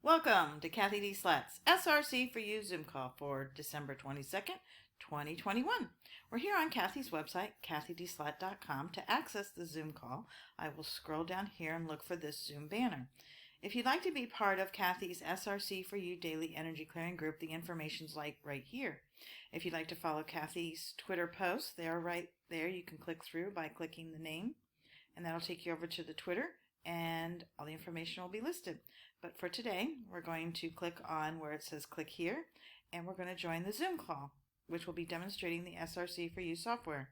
Welcome to CathyDSlaught's SRC4u Zoom call for December 22nd, 2021. We're here on Cathy's website, CathyDSlaght.com. To access the Zoom call, I will scroll down here and look for this Zoom banner. If you'd like to be part of Cathy's SRC4u Daily Energy Clearing Group, the information's right here. If you'd like to follow Cathy's Twitter posts, they are right there. You can click through by clicking the name, and that'll take you over to the Twitter, and all the information will be listed. But for today, we're going to click on where it says click here, and we're going to join the Zoom call, which will be demonstrating the SRC4u software.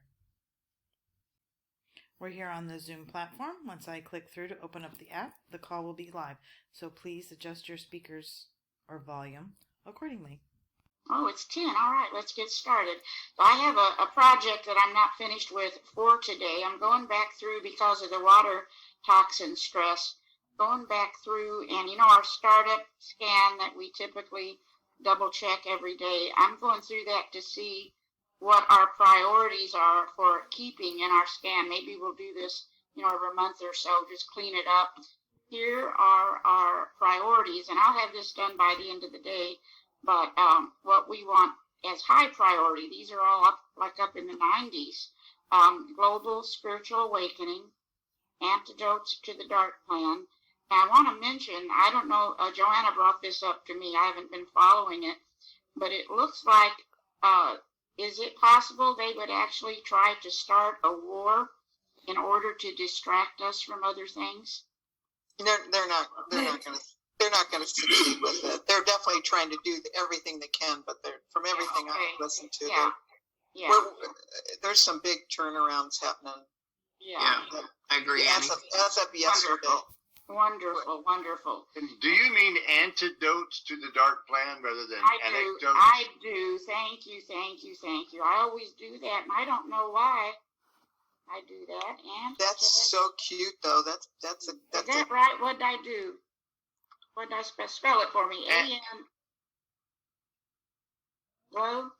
We're here on the Zoom platform. Once I click through to open up the app, the call will be live. So please adjust your speakers or volume accordingly. Oh, it's 10. All right, let's get started. I have a project that I'm not finished with for today. I'm going back through because of the water toxin stress. Going back through and, our startup scan that we typically double check every day. I'm going through that to see what our priorities are for keeping in our scan. Maybe we'll do this, every month or so, just clean it up. Here are our priorities, and I'll have this done by the end of the day. But what we want as high priority, these are all up in the 90s. Global spiritual awakening, antidotes to the dark plan. And I want to mention, I don't know, Joanna brought this up to me. I haven't been following it, but it looks like, is it possible they would actually try to start a war in order to distract us from other things? They're not going to succeed with it. They're definitely trying to do everything they can, but from everything I've listened to, there's some big turnarounds happening. Yeah, I agree. As of yesterday. Wonderful. And do you mean antidotes to the dark plan rather than anecdotes? I do. Thank you. I always do that, and I don't know why I do that. That's so cute, though. Is that right? What did I do? What did I spell it for me? Hello?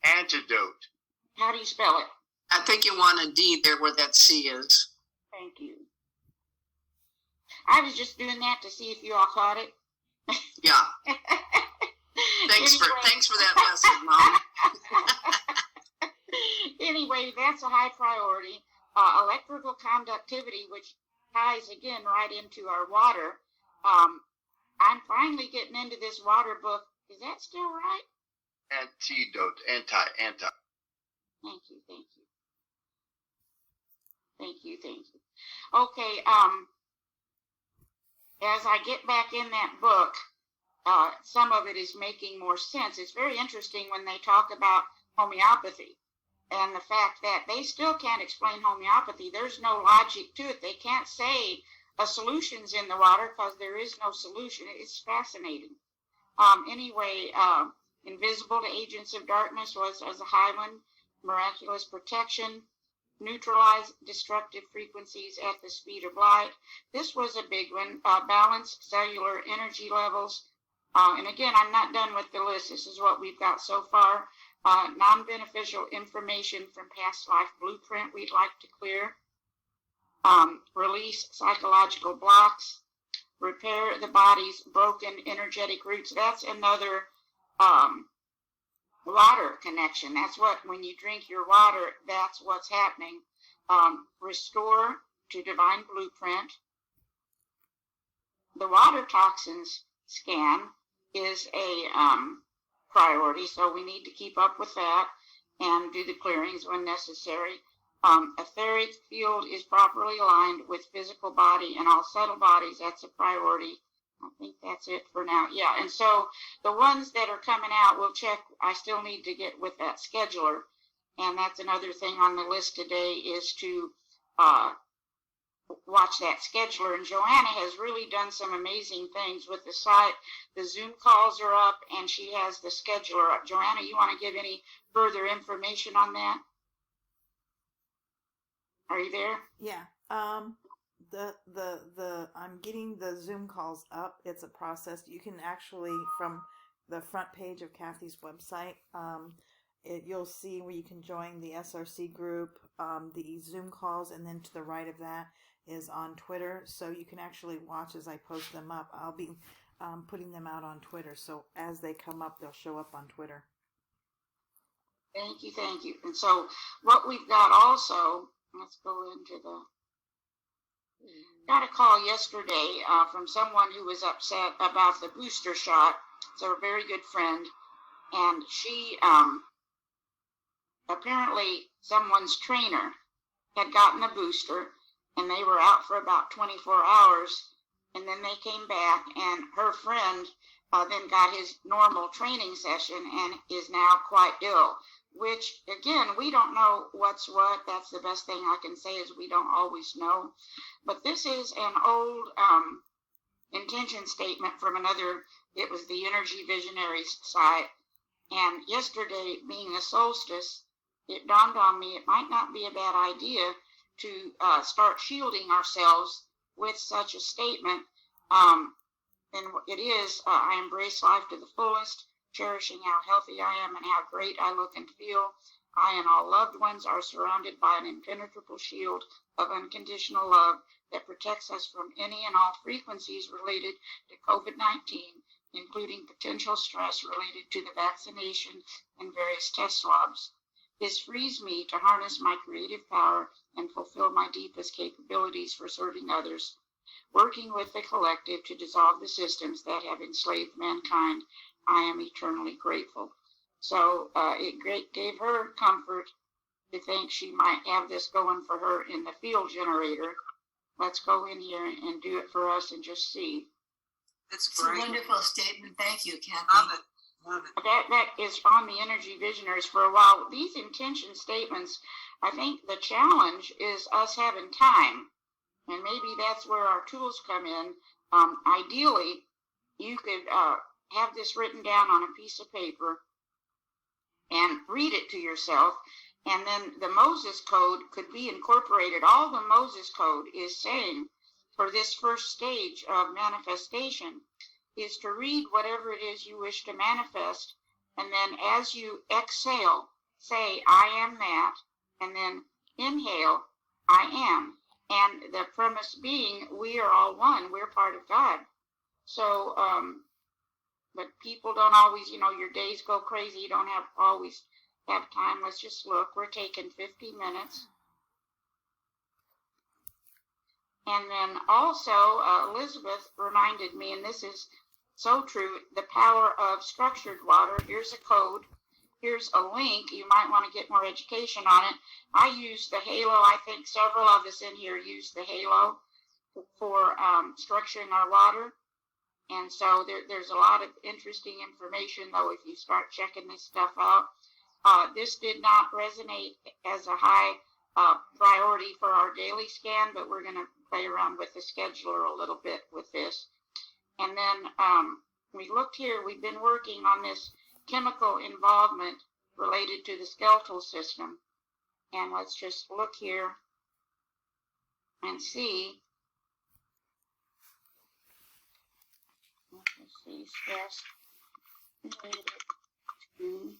Antidote. How do you spell it? I think you want a D there where that C is. Thank you. I was just doing that to see if you all caught it. Yeah. Thanks for that lesson, Mom. Anyway, that's a high priority. Electrical conductivity, which ties again right into our water. I'm finally getting into this water book. Is that still right? Antidote. Anti. Thank you. Okay, as I get back in that book, some of it is making more sense. It's very interesting when they talk about homeopathy and the fact that they still can't explain homeopathy. There's no logic to it. They can't say a solution's in the water because there is no solution. It's fascinating. Anyway, invisible to agents of darkness was as a high one. Miraculous protection. Neutralize destructive frequencies at the speed of light. This was a big one. Balance cellular energy levels. And again, I'm not done with the list. This is what we've got so far. Non-beneficial information from past life blueprint we'd like to clear. Release psychological blocks. Repair the body's broken energetic roots. That's another water connection. That's what, when you drink your water, that's what's happening. Restore to divine blueprint. The water toxins scan is a priority, so we need to keep up with that and do the clearings when necessary. Etheric field is properly aligned with physical body and all subtle bodies. That's a priority. I think that's it for now. Yeah, and so the ones that are coming out, we'll check. I still need to get with that scheduler, and that's another thing on the list today is to watch that scheduler. And Joanna has really done some amazing things with the site. The Zoom calls are up, and she has the scheduler up. Joanna, you want to give any further information on that? Are you there? Yeah. I'm getting the Zoom calls up. It's a process. You can actually, from the front page of Cathy's website, you'll see where you can join the SRC group, the Zoom calls, and then to the right of that is on Twitter, so you can actually watch as I post them up. I'll be putting them out on Twitter, so as they come up, they'll show up on Twitter. Thank you, thank you. And so what we've got also, let's go into the, got a call yesterday from someone who was upset about the booster shot. It's a very good friend, and she, apparently someone's trainer had gotten a booster, and they were out for about 24 hours, and then they came back, and her friend then got his normal training session and is now quite ill, which, again, we don't know what's what. That's the best thing I can say, is we don't always know. But this is an old intention statement from another, it was the Energy Visionaries site, and yesterday, being a solstice, it dawned on me it might not be a bad idea to start shielding ourselves with such a statement. And it is, I embrace life to the fullest, cherishing how healthy I am and how great I look and feel. I and all loved ones are surrounded by an impenetrable shield of unconditional love that protects us from any and all frequencies related to COVID-19, including potential stress related to the vaccination and various test swabs. This frees me to harness my creative power and fulfill my deepest capabilities for serving others, working with the collective to dissolve the systems that have enslaved mankind. I am eternally grateful. So it gave her comfort to think she might have this going for her in the field generator. Let's go in here and do it for us and just see. That's great. It's a wonderful statement. Thank you, Cathy. Love it. Love it. That is on the Energy Visionaries for a while. These intention statements, I think the challenge is us having time. And maybe that's where our tools come in. Ideally, you could have this written down on a piece of paper and read it to yourself. And then the Moses Code could be incorporated. All the Moses Code is saying for this first stage of manifestation is to read whatever it is you wish to manifest. And then as you exhale, say, I am that. And then inhale, I am. And the premise being, we are all one. We're part of God. So, but people don't always, your days go crazy. You don't always have time. Let's just look. We're taking 50 minutes. And then also, Elizabeth reminded me, and this is so true, the power of structured water. Here's a code. Here's a link. You might want to get more education on it. I use the Halo. I think several of us in here use the Halo for structuring our water. And so there's a lot of interesting information, though, if you start checking this stuff out. This did not resonate as a high priority for our daily scan, but we're going to play around with the scheduler a little bit with this. And then we looked here. We've been working on this chemical involvement related to the skeletal system. And let's just look here and see. Let's see, stress related to,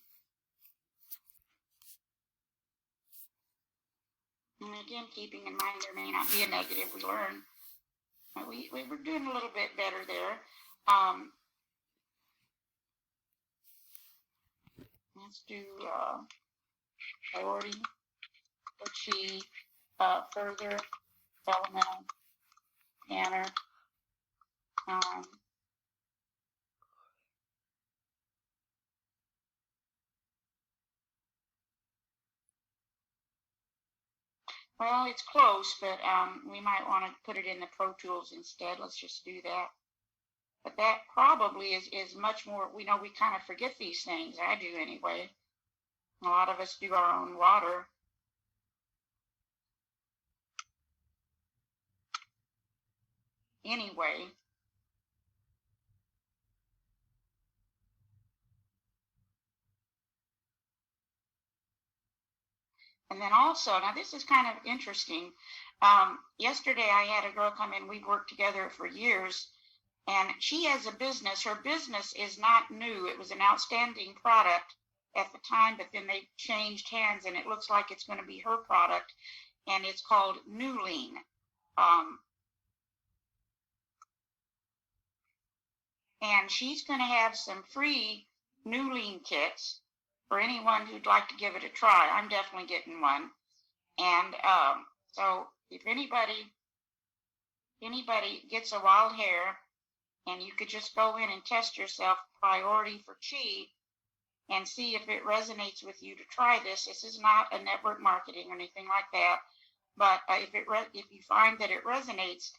and again, keeping in mind there may not be a negative, we learn. We were doing a little bit better there. Let's do priority, achieve further developmental manner. Well, it's close, but we might want to put it in the Pro Tools instead. Let's just do that. But that probably is much more, we kind of forget these things. I do anyway. A lot of us do our own water. Anyway. And then also, now this is kind of interesting. Yesterday I had a girl come in, we've worked together for years, and she has a business. Her business is not new. It was an outstanding product at the time, but then they changed hands, and it looks like it's going to be her product, and it's called New Lean. And she's going to have some free new lean kits for anyone who'd like to give it a try. I'm definitely getting one. And so if anybody gets a wild hair, and you could just go in and test yourself priority for Qi and see if it resonates with you to try this. This is not a network marketing or anything like that. But if you find that it resonates,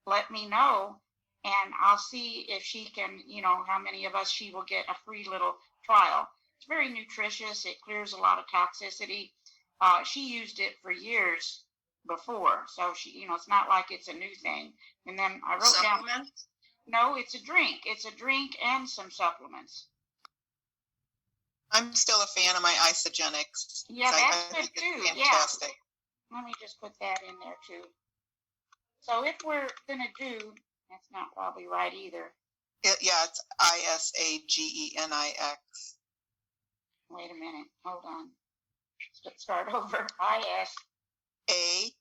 let me know, and I'll see if she can, how many of us she will get a free little trial. It's very nutritious. It clears a lot of toxicity. She used it for years before, so she, it's not like it's a new thing. And then I wrote down. No, it's a drink. It's a drink and some supplements. I'm still a fan of my isogenics. Yeah, that's good too. Fantastic. Yeah. Let me just put that in there too. So if we're gonna do, that's not probably right either. Yeah, it's ISAGENIX. Wait a minute. Hold on. Let's start over. ISAGENIX.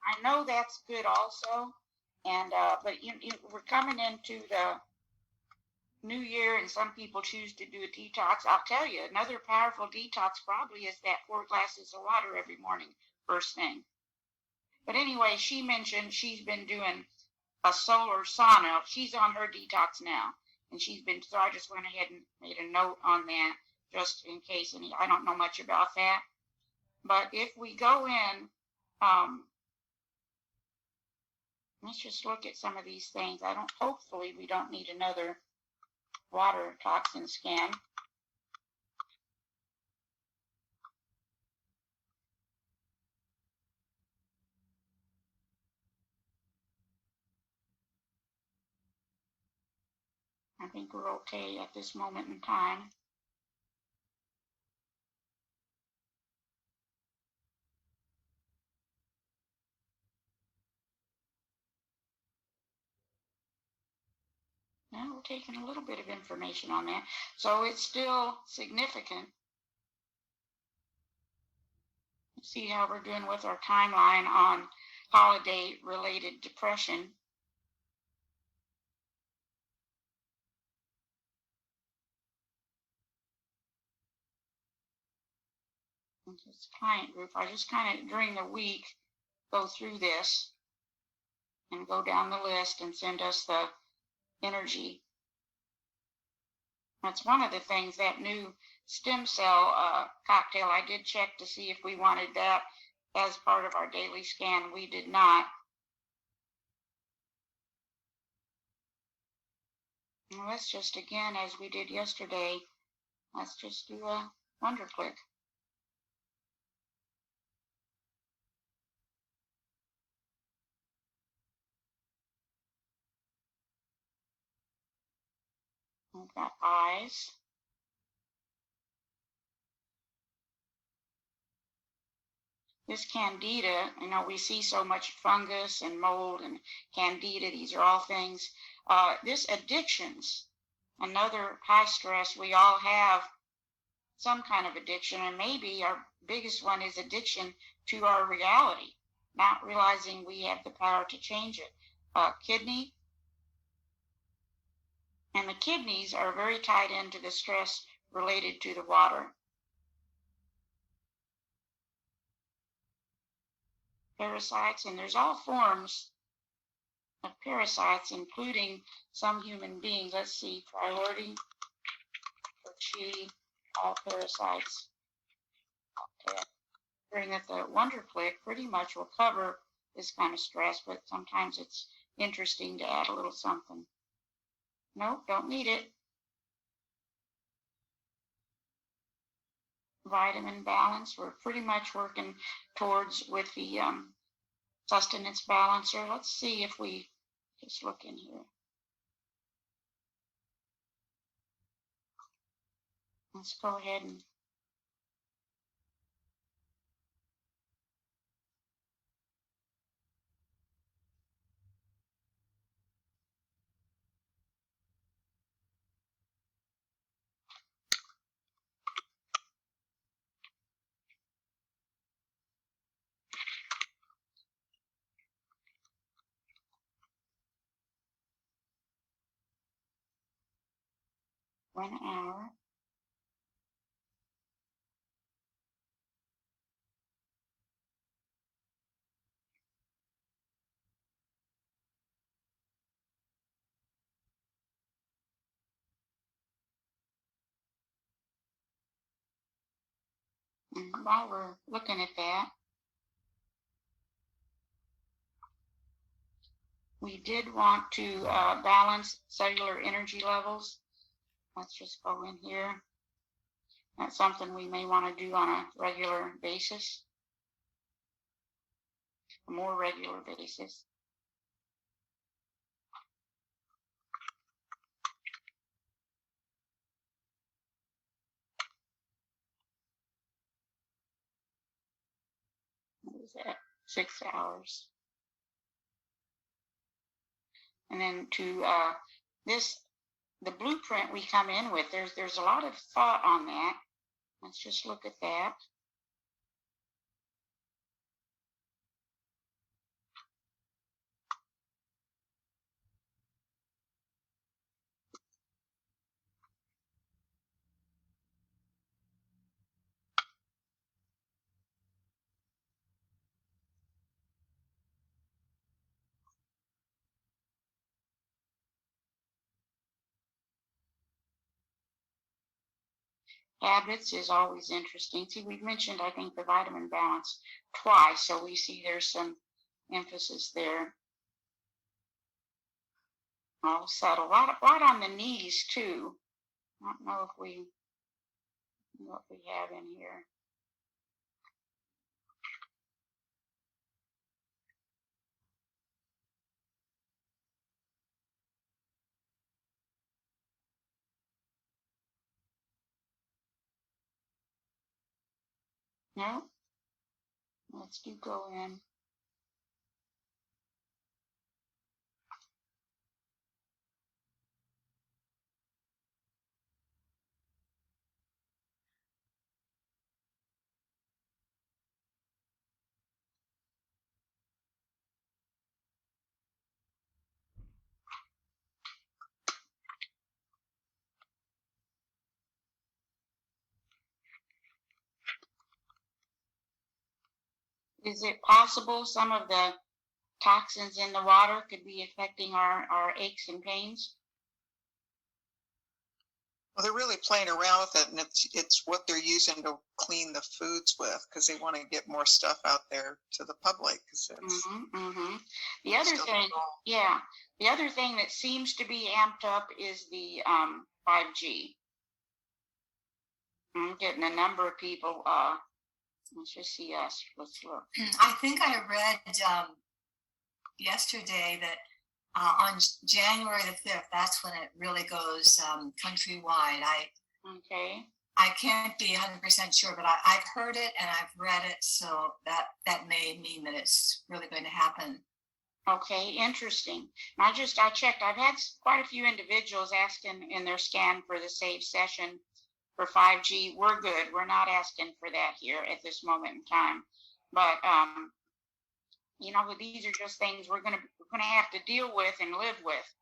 I know that's good also, and but we're coming into the new year, and some people choose to do a detox. I'll tell you, another powerful detox probably is that 4 glasses of water every morning, first thing. But anyway, she mentioned she's been doing a solar sauna. She's on her detox now, and so I just went ahead and made a note on that just in case. And I don't know much about that, but if we go in, let's just look at some of these things. Hopefully we don't need another water toxin scan. I think we're okay at this moment in time. Now we're taking a little bit of information on that. So it's still significant. Let's see how we're doing with our timeline on holiday-related depression. This client group, I just kind of during the week go through this and go down the list and send us the energy. That's one of the things, that new stem cell cocktail, I did check to see if we wanted that as part of our daily scan. We did not. And let's just, again, as we did yesterday, let's just do a wonder click. We've got eyes. This candida, we see so much fungus and mold and candida. These are all things. This addictions, another high stress. We all have some kind of addiction, and maybe our biggest one is addiction to our reality, not realizing we have the power to change it. Kidney. And the kidneys are very tied into the stress related to the water. Parasites, and there's all forms of parasites, including some human beings. Let's see, priority for Qi, all parasites. Okay. During that, the wonder click pretty much will cover this kind of stress, but sometimes it's interesting to add a little something. Nope, don't need it. Vitamin balance, we're pretty much working towards with the sustenance balancer. Let's see if we just look in here. Let's go ahead and 1 hour. And while we're looking at that, we did want to balance cellular energy levels. Let's just go in here. That's something we may want to do on a regular basis, a more regular basis. What is that? 6 hours. And then to the blueprint we come in with, there's a lot of thought on that. Let's just look at that. Habits is always interesting. See, we've mentioned, I think, the vitamin balance twice, so we see there's some emphasis there. All subtle. A lot on the knees, too. I don't know what we have in here. No? Let's go in. Is it possible some of the toxins in the water could be affecting our aches and pains? Well, they're really playing around with it, and it's what they're using to clean the foods with, because they want to get more stuff out there to the public. The other thing, the other thing that seems to be amped up is the 5G. I'm getting a number of people. Let's just see us. Let's look. I think I read yesterday that on January the 5th, that's when it really goes countrywide. I can't be 100% sure, but I've heard it and I've read it, so that may mean that it's really going to happen. Okay, interesting. I checked. I've had quite a few individuals asking in their scan for the save session for 5G. We're good. We're not asking for that here at this moment in time. But these are just things we're gonna have to deal with and live with.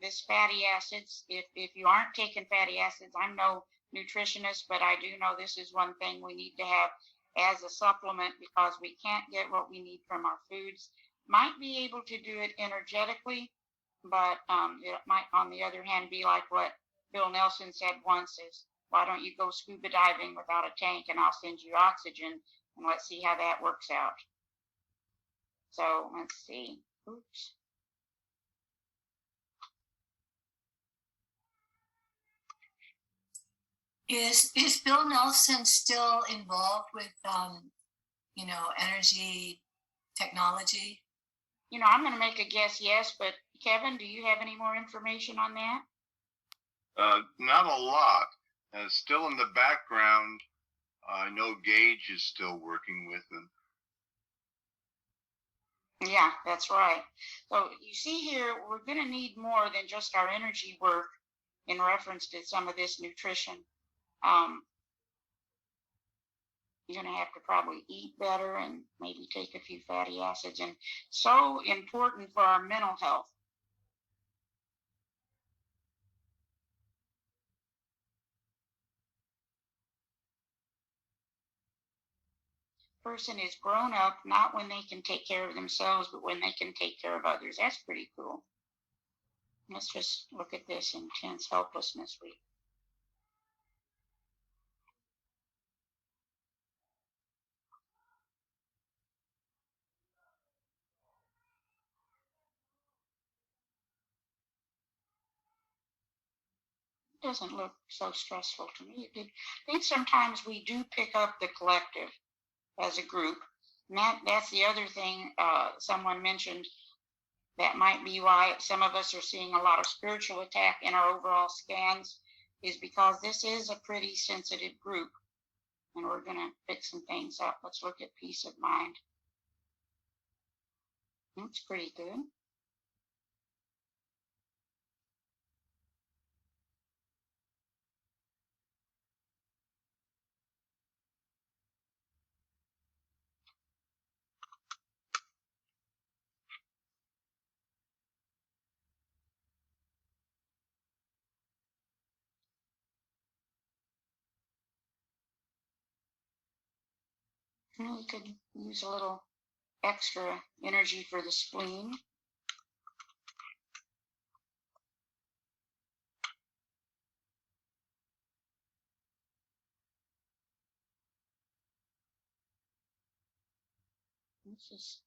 This fatty acids. If you aren't taking fatty acids, I'm no nutritionist, but I do know this is one thing we need to have as a supplement, because we can't get what we need from our foods. Might be able to do it energetically, but it might, on the other hand, be like what Bill Nelson said once, is why don't you go scuba diving without a tank and I'll send you oxygen, and let's see how that works out. So let's see. Oops. Is Bill Nelson still involved with energy technology? I'm going to make a guess yes, but Kevin, do you have any more information on that? Not a lot. Still in the background, I know Gage is still working with them. Yeah, that's right. So you see here, we're going to need more than just our energy work in reference to some of this nutrition. You're going to have to probably eat better and maybe take a few fatty acids. And so important for our mental health. person is grown up, not when they can take care of themselves, but when they can take care of others. That's pretty cool. Let's just look at this intense helplessness week. Doesn't look so stressful to me. I think sometimes we do pick up the collective as a group. And that's the other thing someone mentioned. That might be why some of us are seeing a lot of spiritual attack in our overall scans, is because this is a pretty sensitive group. And we're going to fix some things up. Let's look at peace of mind. That's pretty good. We could use a little extra energy for the spleen. Let's just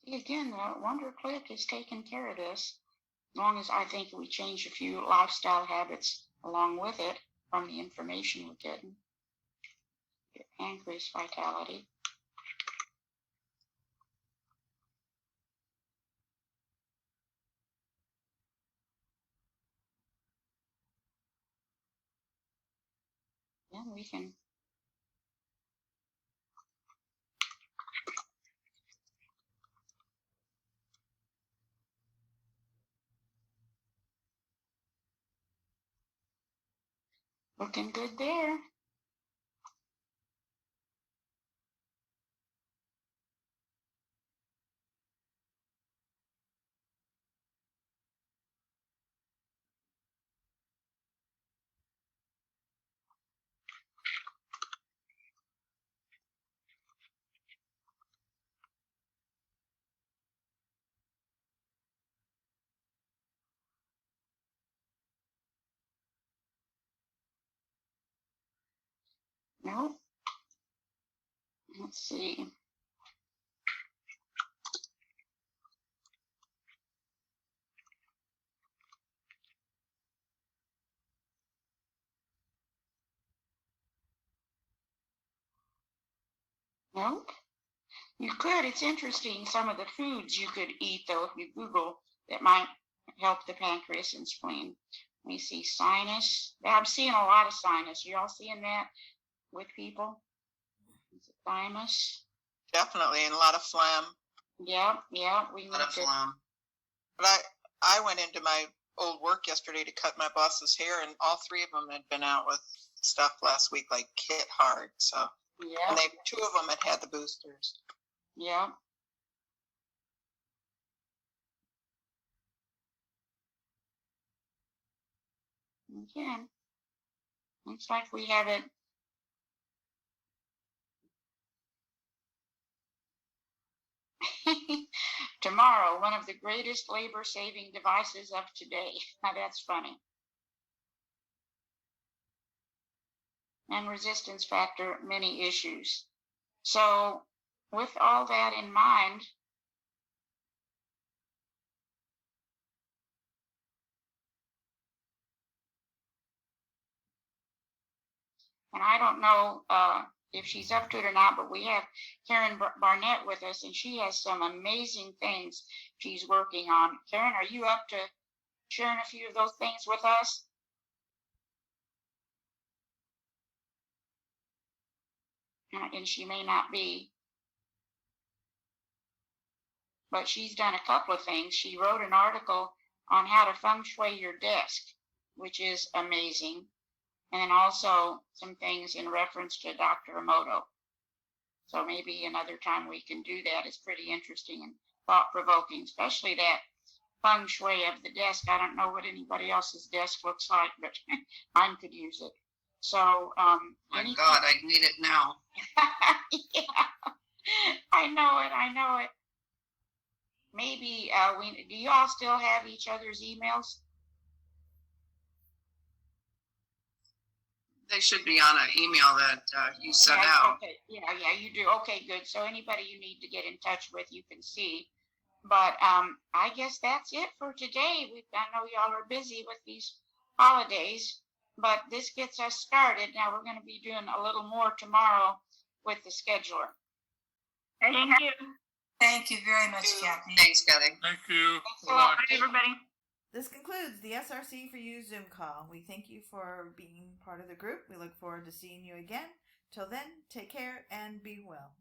see again, the Wonder Click is taking care of this. As long as I think we change a few lifestyle habits along with it from the information we're getting. Get pancreas vitality. Then we can looking good there. Nope. Let's see. Nope. You could. It's interesting. Some of the foods you could eat, though, if you Google, that might help the pancreas and spleen. Let me see. Sinus. I'm seeing a lot of sinus. You all seeing that with people? Is it thymus? Definitely, and a lot of phlegm. Yeah. We A lot of phlegm. But I went into my old work yesterday to cut my boss's hair, and all three of them had been out with stuff last week, like hit hard. So, yeah. And two of them had the boosters. Yeah. Again, looks like we have it. Tomorrow, one of the greatest labor-saving devices of today. Now that's funny. And resistance factor, many issues. So with all that in mind, and I don't know if she's up to it or not, but we have Karen Barnett with us, and she has some amazing things she's working on. Karen, are you up to sharing a few of those things with us? And she may not be. But she's done a couple of things. She wrote an article on how to feng shui your desk, which is amazing. And then also some things in reference to Dr. Emoto. So maybe another time we can do that. It's pretty interesting and thought-provoking, especially that feng shui of the desk. I don't know what anybody else's desk looks like, but mine could use it. So, my God, I need it now. Yeah, I know it. Maybe do you all still have each other's emails? They should be on an email that you sent out. Okay. Yeah, you do. Okay, good. So anybody you need to get in touch with, you can see. But I guess that's it for today. I know y'all are busy with these holidays, but this gets us started. Now we're going to be doing a little more tomorrow with the scheduler. Thank you. Thank you very much, Cathy. Thanks, Cathy. Thank you. Thanks a lot. Bye, everybody. This concludes the SRC4u Zoom call. We thank you for being part of the group. We look forward to seeing you again. Till then, take care and be well.